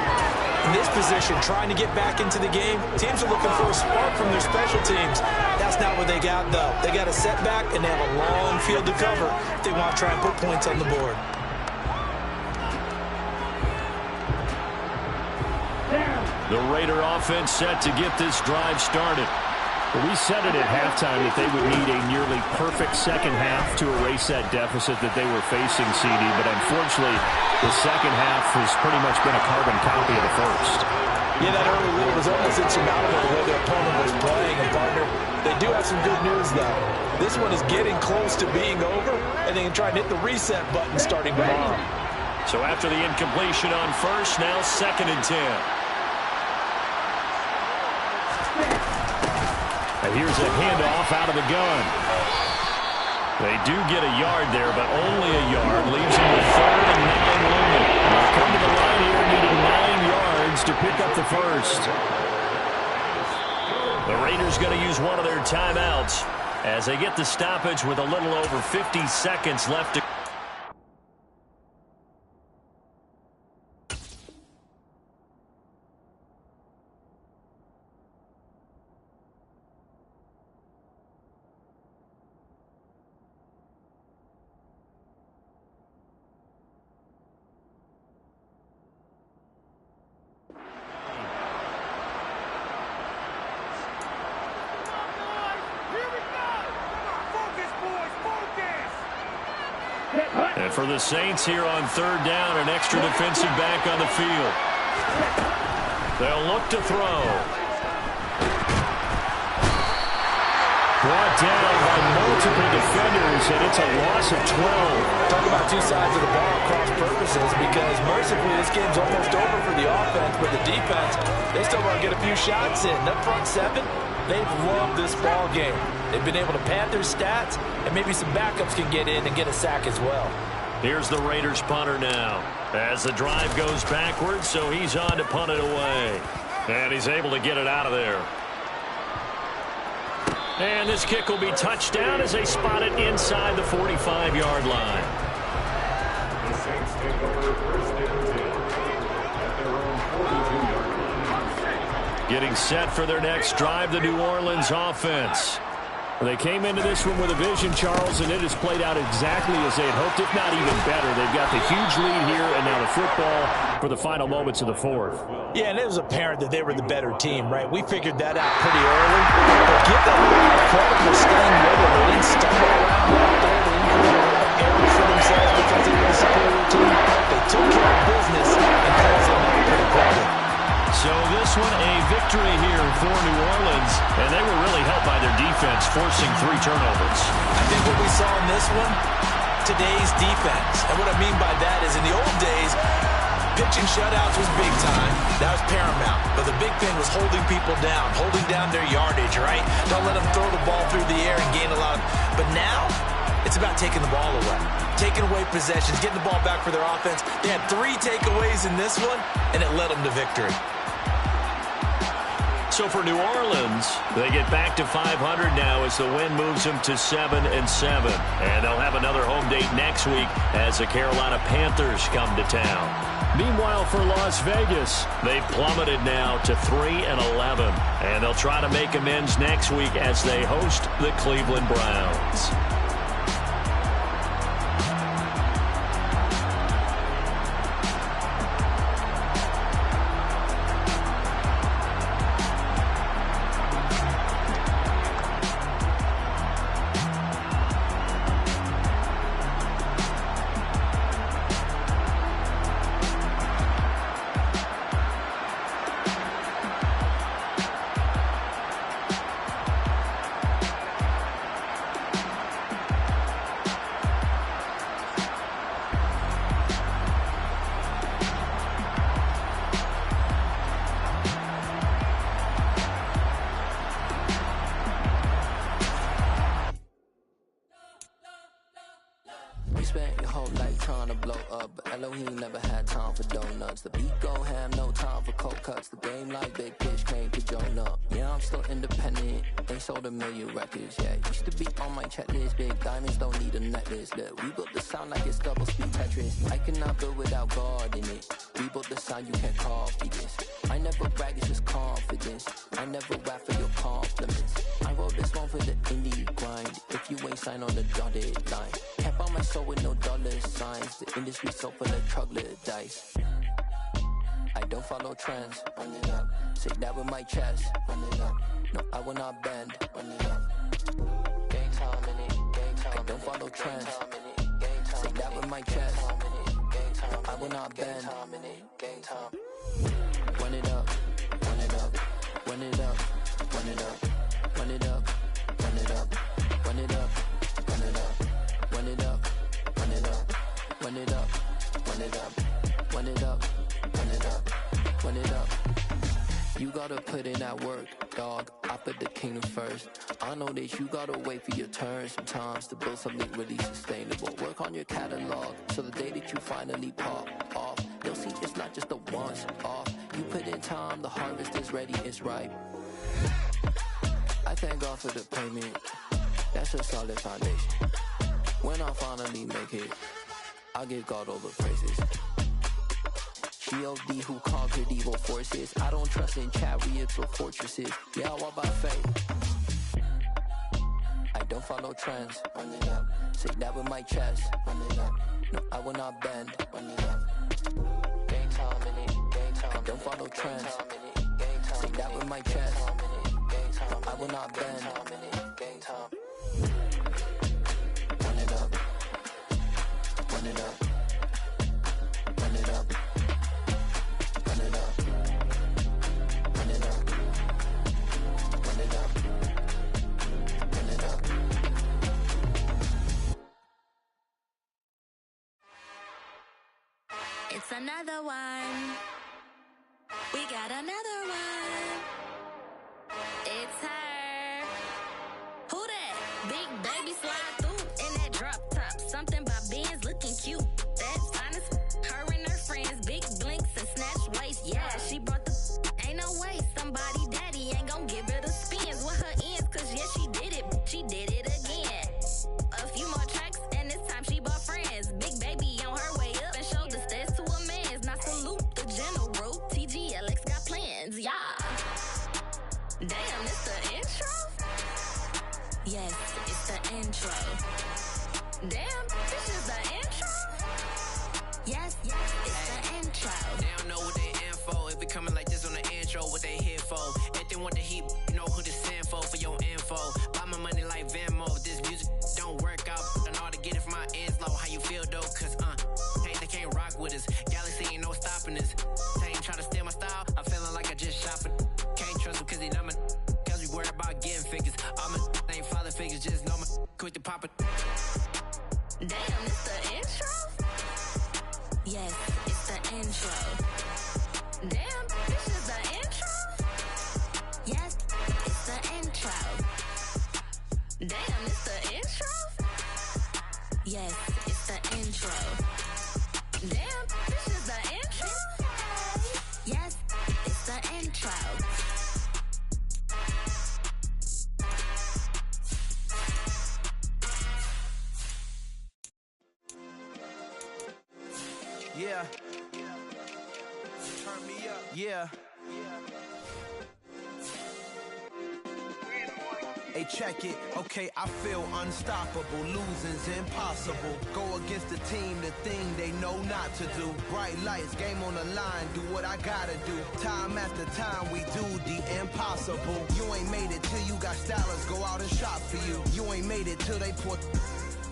In this position, trying to get back into the game, teams are looking for a spark from their special teams. That's not what they got, though. They got a setback, and they have a long field to cover if they want to try and put points on the board. The Raider offense set to get this drive started. Well, we said it at halftime that they would need a nearly perfect second half to erase that deficit that they were facing, CD. But unfortunately, the second half has pretty much been a carbon copy of the first. Yeah, that early lead was almost insurmountable the way their opponent was playing. And, partner, they do have some good news, though. This one is getting close to being over, and they can try and hit the reset button starting tomorrow. So after the incompletion on first, now 2nd and 10. And here's a handoff out of the gun. They do get a yard there, but only a yard. Leaves them with 3rd and 9 looming. They'll come to the line here, needing 9 yards to pick up the first. The Raiders going to use one of their timeouts as they get the stoppage with a little over 50 seconds left to And for the Saints here on 3rd down, an extra defensive back on the field. They'll look to throw. Brought down by multiple defenders, and it's a loss of 12. Talk about two sides of the ball cross purposes, because mercifully this game's almost over for the offense, but the defense, they still want to get a few shots in. Up front 7, they've loved this ball game. They've been able to pad their stats, and maybe some backups can get in and get a sack as well. Here's the Raiders punter now as the drive goes backwards, so he's on to punt it away. And he's able to get it out of there. And this kick will be touchdown as they spot it inside the 45-yard line. Getting set for their next drive, the New Orleans offense. They came into this one with a vision, Charles, and it has played out exactly as they had hoped, if not even better. They've got the huge lead here, and now the football for the final moments of the 4th. Yeah, and it was apparent that they were the better team, right? We figured that out pretty early. But give them a lot of credit for staying with it. They didn't stumble around out there. They didn't create errors for themselves because they were a superior team. They took care of business and closed them out pretty quickly. So this one, a victory here for New Orleans, and they were really helped by their defense, forcing 3 turnovers. I think what we saw in this one, today's defense. And what I mean by that is in the old days, pitching shutouts was big time. That was paramount. But the big thing was holding people down, holding down their yardage, right? Don't let them throw the ball through the air and gain a lot. But now, it's about taking the ball away. Taking away possessions, getting the ball back for their offense. They had 3 takeaways in this one, and it led them to victory. So for New Orleans, they get back to 500 now as the win moves them to 7-7. And they'll have another home date next week as the Carolina Panthers come to town. Meanwhile, for Las Vegas, they've plummeted now to 3-11. And they'll try to make amends next week as they host the Cleveland Browns. Spent your whole life trying to blow up, but Elohim never had time for donuts. The beat go ham, no time for cold cuts. The game like big pitch came to join up. Yeah, I'm still independent. They sold 1 million records. Yeah, used to be on my checklist. Big diamonds don't need a necklace. Look, we built the sound like it's double speed Tetris. I cannot build without God in it. We built the sound, you can't copy this. I never brag, it's just confidence. I never rap for your compliments. I wrote this one for the indie grind. If you ain't signed on the dotted line, can't buy my soul with no dollar signs. The industry so full of troglodytes. I don't follow trends. Run it up. Say that with my chest. Run it up. No, I will not bend. Run it up. Game time in it. Game time. I don't follow trends. Say that with my chest. No, I will not bend. Game time. Run it up. Run it up. Run it up. Run it up. Run it up. Run it up. Run it up. Run it up. Run it up. Run it up. Run it up. Run it up. Run it up. Run it up. Run it up. You gotta put in that work, dog. I put the kingdom first. I know that you gotta wait for your turn sometimes to build something really sustainable. Work on your catalog so the day that you finally pop off, you'll see it's not just a once off. You put in time, the harvest is ready, it's ripe. I thank God for the payment. That's a solid foundation. When I finally make it, I give God all the praises. G.O.D. who conquered evil forces. I don't trust in chariots or fortresses. Yeah, I walk by faith. I don't follow trends. Run it up. Say that with my chest. Run it up. No, I will not bend. Run it up. Game time in it. Game time. I don't follow trends. Say that with my chest. No, I will not bend. Game time. Run it up. Run it up. Run it up. Run it up. Run it up. Run it up. Run it up. It's another one. We got another one. It's her. Who that? Big baby slide through in that drop top. Something by Benz looking cute. That's honest. Her and her friends, big blinks and snatch waist. Yeah, she brought the. Ain't no way somebody daddy ain't gon' give her the spins with her ends. Cause yeah, she did it. She did it again. A few more tracks and this time she bought friends. Big baby on her way up and showed the stairs to a man's. Now salute the general. TGLX got plans, yeah. Damn, it's the intro? Yes, it's the intro. Damn, this is the intro? Yes, it's the intro. They don't know what they in for. If we coming like this on the intro, what they here for? If they want the heat, you know who to send for your info. Buy my money like Venmo. If this music don't work out, I know how to get it from my ends low. How you feel though? Cause hey, they can't rock with us. Galaxy ain't no stopping us. They ain't trying to steal my style. I'm feeling like I just shot for. Can't trust them cause they numb it. Cause we worried about getting figures. All my ain't father figures, just know my quick to pop it. Damn, it's the intro? Yes, it's the intro. Damn, this is the intro? Yes, it's the intro. Damn, it's the intro? Yes, it's the intro. Damn, this is the intro? Yes, it's the intro. Yeah. Turn me up. Yeah. Hey, check it. Okay, I feel unstoppable. Losing's impossible. Go against the team, the thing they know not to do. Bright lights, game on the line, do what I gotta do. Time after time, we do the impossible. You ain't made it till you got stylers go out and shop for you. You ain't made it till they put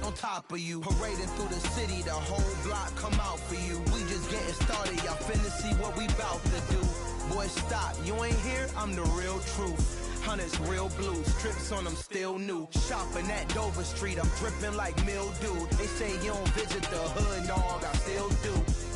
on top of you. Parading through the city, the whole block come out for you. We just getting started, y'all finna see what we bout to do. Boy, stop, you ain't here, I'm the real truth. Hunters, real blue, strips on them still new. Shopping at Dover Street, I'm dripping like mildew. They say you don't visit the hood, dog, I still do.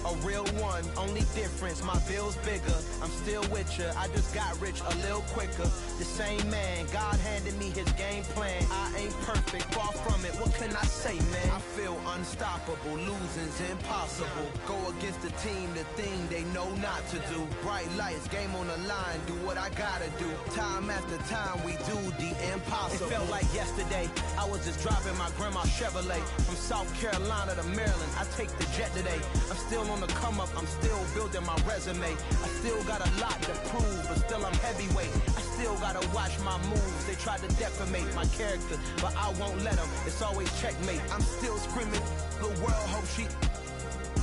A real one, only difference, my bill's bigger. I'm still with ya, I just got rich a little quicker. The same man, God handed me his game plan. I ain't perfect, far from it, what can I say, man? I feel unstoppable, losing's impossible. Go against the team, the thing they know not to do. Bright lights, game on the line, do what I gotta do. Time after time, we do the impossible. It felt like yesterday, I was just driving my grandma's Chevrolet. From South Carolina to Maryland, I take the jet today. I'm still on the come up, I'm still building my resume. I still got a lot to prove, but still I'm heavyweight. I still gotta watch my moves. They tried to defamate my character, but I won't let them. It's always checkmate. I'm still screaming, the world hope she.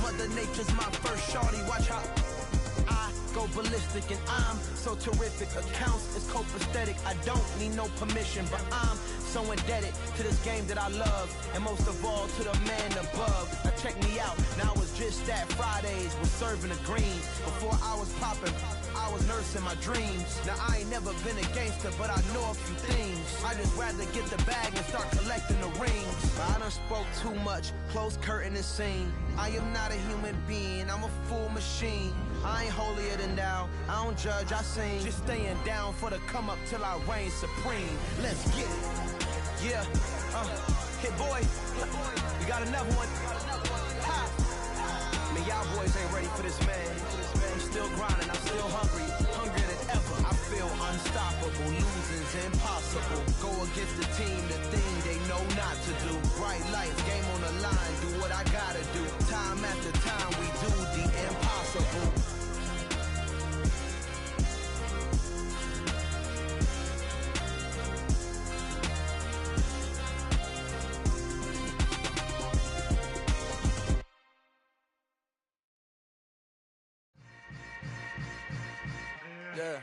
Mother Nature's my first shorty, watch how I go ballistic, and I'm so terrific. Accounts is copacetic. I don't need no permission, but I'm so indebted to this game that I love, and most of all to the man above. Now check me out. Now I was just that Fridays was serving the greens. Before I was popping, I was nursing my dreams. Now I ain't never been a gangster, but I know a few things. I just rather get the bag and start collecting the rings. But I done spoke too much, close curtain and scene. I am not a human being, I'm a full machine. I ain't holier than thou, I don't judge, I sing. Just staying down for the come up till I reign supreme. Let's get it. Yeah, hit boy, we got another one. Ha. I mean, y'all boys ain't ready for this, man. I'm still grinding, I'm still hungry, hungrier than ever. I feel unstoppable, losing's impossible. Go against the team, the thing they know not to do. Bright lights, game on the line, do what I gotta do. Time after time, we do the impossible. Yeah.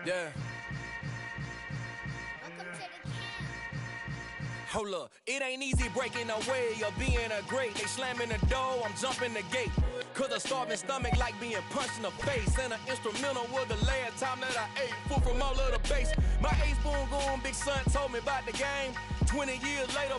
Yeah. Welcome to the camp. Hold up, it ain't easy breaking away or being a great. They slamming the door, I'm jumping the gate. Cause a starving stomach like being punched in the face. And an instrumental was the last time that I ate food from all of the bass. My ace boom goon, big son told me about the game. 20 years later,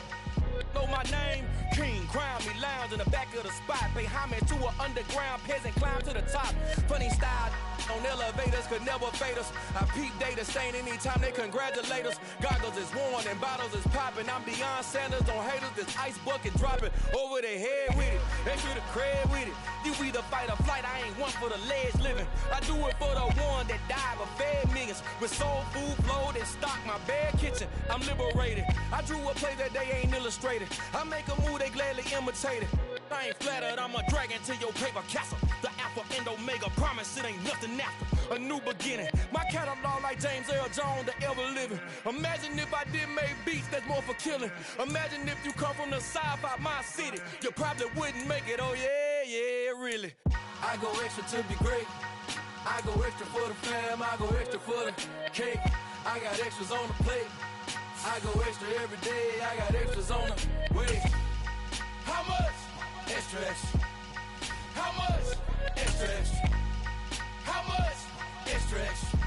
know my name. King, crown me, lounge in the back of the spot. Pay homage to an underground peasant, climb to the top. Funny style on elevators could never fade us. I peep data stain anytime they congratulate us. Goggles is worn and bottles is popping. I'm Deion Sanders on haters, this ice bucket dropping over their head with it. They should have cred with it. You either fight or flight, I ain't one for the ledge living. I do it for the one that died but fed millions. With soul food flowed and stocked my bare kitchen. I'm liberated. I drew a play that they ain't illustrated. I make a move, they gladly imitate it. I ain't flattered, I'm a dragon to your paper castle. The Alpha and Omega, promise it ain't nothing after. A new beginning. My catalog like James Earl Jones, the ever living. Imagine if I did make beats that's more for killing. Imagine if you come from the south out my city. You probably wouldn't make it, oh yeah, yeah, really. I go extra to be great. I go extra for the fam, I go extra for the cake. I got extras on the plate. I go extra every day, I got extras on the way. How much? Extra, extra. How much? Extra, extra. How much? Extra, extra.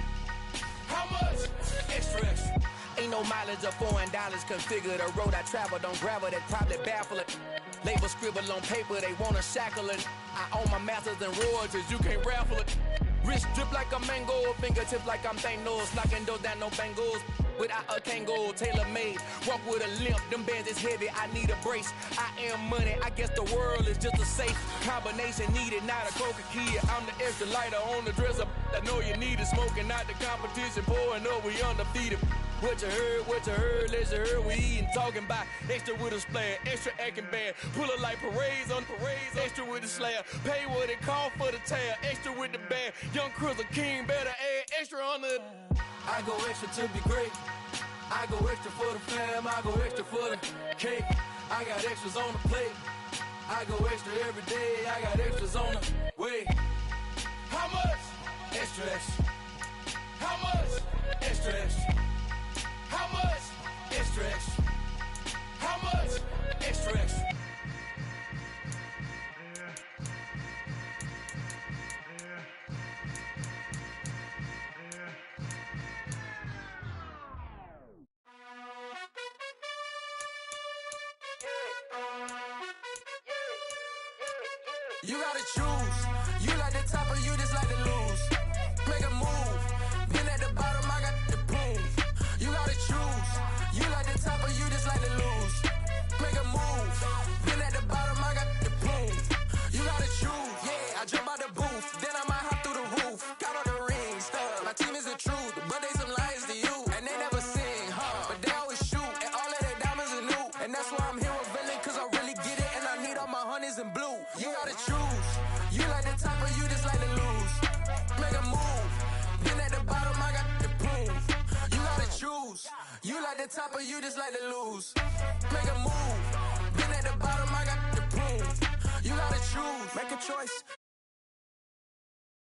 How much? Extra, extra. Ain't no mileage of $4 configure the road I traveled on gravel that probably baffle it. Label scribble on paper, they wanna shackle it. I own my masters and royalties, you can't raffle it. Wrist drip like a mango, fingertips like I'm Thanos, knocking those down no bangles. Without a Kango, tailor-made, walk with a limp, them bands is heavy, I need a brace. I am money, I guess the world is just a safe combination needed, not a coca key. I'm the extra lighter on the dresser, I know you need it, smoking out the competition, pouring up, we undefeated. What you heard, let you heard, we eating, talking about extra with a splash, extra acting bad, pull it like parades on parades, extra with the slab, pay what it cost for the tab, extra with the bag, young Cruiser King, better add extra on the... I go extra to be great. I go extra for the fam, I go extra for the cake. I got extras on the plate. I go extra every day, I got extras on the way. How much? Extra, extra. How much? Extra, extra. How much? Extra, extra. How much? Extra, extra. You gotta choose. You like the top or you just like to lose. Make a move. Been at the bottom, I got the boom. You gotta choose. You like the top or you just like to lose. Make a move. Been at the bottom, I got the boom. You gotta choose. Yeah, I jump out the booth, then I might hop through the roof. Count on the rings, stuff. My team is the truth, but they some liars to you. And they never sing, but they always shoot. And all of their diamonds are new. And that's why I'm here with villain, cause I really get it. And I need all my honeys in blue. You gotta choose. You like the top or you just like to lose. Make a move. Been at the bottom, I got the boom. You gotta choose. You like the top or you just like to lose. Make a move. Been at the bottom, I got the boom. You gotta choose. Make a choice.